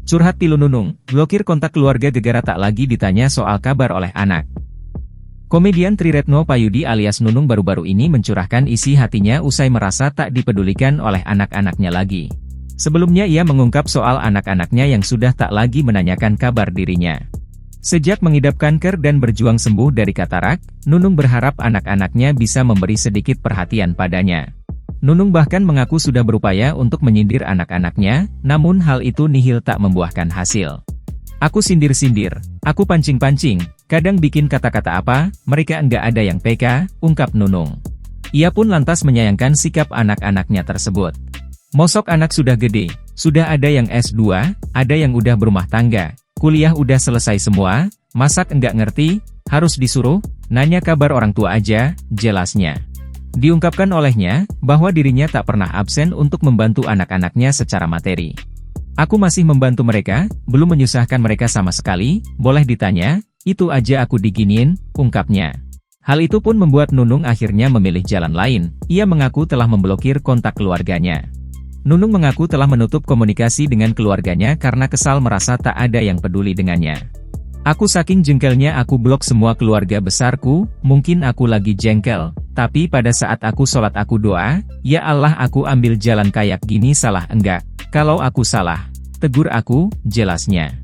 Curhat tilu Nunung, blokir kontak keluarga gegara tak lagi ditanya soal kabar oleh anak. Komedian Triretno Payudi alias Nunung baru-baru ini mencurahkan isi hatinya usai merasa tak dipedulikan oleh anak-anaknya lagi. Sebelumnya ia mengungkap soal anak-anaknya yang sudah tak lagi menanyakan kabar dirinya. Sejak mengidap kanker dan berjuang sembuh dari katarak, Nunung berharap anak-anaknya bisa memberi sedikit perhatian padanya. Nunung bahkan mengaku sudah berupaya untuk menyindir anak-anaknya, namun hal itu nihil tak membuahkan hasil. Aku sindir-sindir, aku pancing-pancing, kadang bikin kata-kata apa, mereka enggak ada yang PK, ungkap Nunung. Ia pun lantas menyayangkan sikap anak-anaknya tersebut. Mosok anak sudah gede, sudah ada yang S2, ada yang udah berumah tangga, kuliah udah selesai semua, masak enggak ngerti, harus disuruh, nanya kabar orang tua aja, jelasnya. Diungkapkan olehnya, bahwa dirinya tak pernah absen untuk membantu anak-anaknya secara materi. Aku masih membantu mereka, belum menyusahkan mereka sama sekali, boleh ditanya, itu aja aku diginiin, ungkapnya. Hal itu pun membuat Nunung akhirnya memilih jalan lain, ia mengaku telah memblokir kontak keluarganya. Nunung mengaku telah menutup komunikasi dengan keluarganya karena kesal merasa tak ada yang peduli dengannya. Aku saking jengkelnya aku blok semua keluarga besarku, mungkin aku lagi jengkel, tapi pada saat aku sholat aku doa, ya Allah aku ambil jalan kayak gini salah enggak, kalau aku salah, tegur aku, jelasnya.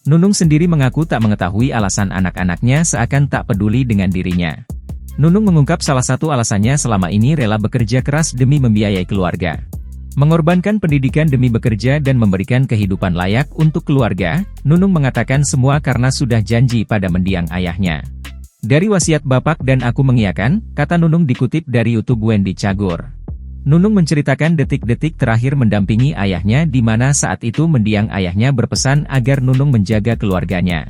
Nunung sendiri mengaku tak mengetahui alasan anak-anaknya seakan tak peduli dengan dirinya. Nunung mengungkap salah satu alasannya selama ini rela bekerja keras demi membiayai keluarga. Mengorbankan pendidikan demi bekerja dan memberikan kehidupan layak untuk keluarga, Nunung mengatakan semua karena sudah janji pada mendiang ayahnya. Dari wasiat bapak dan aku mengiyakan, kata Nunung dikutip dari YouTube Wendy Cagur. Nunung menceritakan detik-detik terakhir mendampingi ayahnya di mana saat itu mendiang ayahnya berpesan agar Nunung menjaga keluarganya.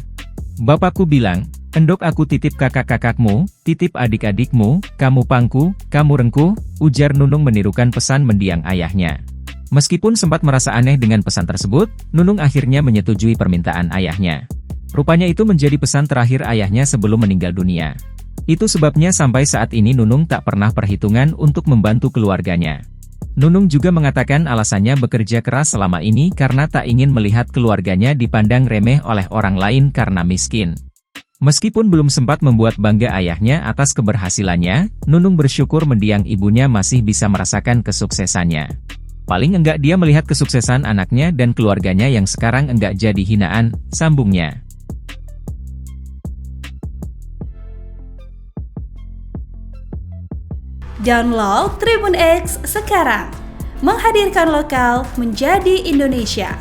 Bapakku bilang, endok aku titip kakak-kakakmu, titip adik-adikmu, kamu pangku, kamu rengkuh, ujar Nunung menirukan pesan mendiang ayahnya. Meskipun sempat merasa aneh dengan pesan tersebut, Nunung akhirnya menyetujui permintaan ayahnya. Rupanya itu menjadi pesan terakhir ayahnya sebelum meninggal dunia. Itu sebabnya sampai saat ini Nunung tak pernah perhitungan untuk membantu keluarganya. Nunung juga mengatakan alasannya bekerja keras selama ini karena tak ingin melihat keluarganya dipandang remeh oleh orang lain karena miskin. Meskipun belum sempat membuat bangga ayahnya atas keberhasilannya, Nunung bersyukur mendiang ibunya masih bisa merasakan kesuksesannya. Paling enggak dia melihat kesuksesan anaknya dan keluarganya yang sekarang enggak jadi hinaan, sambungnya. Download Tribun X sekarang, menghadirkan lokal menjadi Indonesia.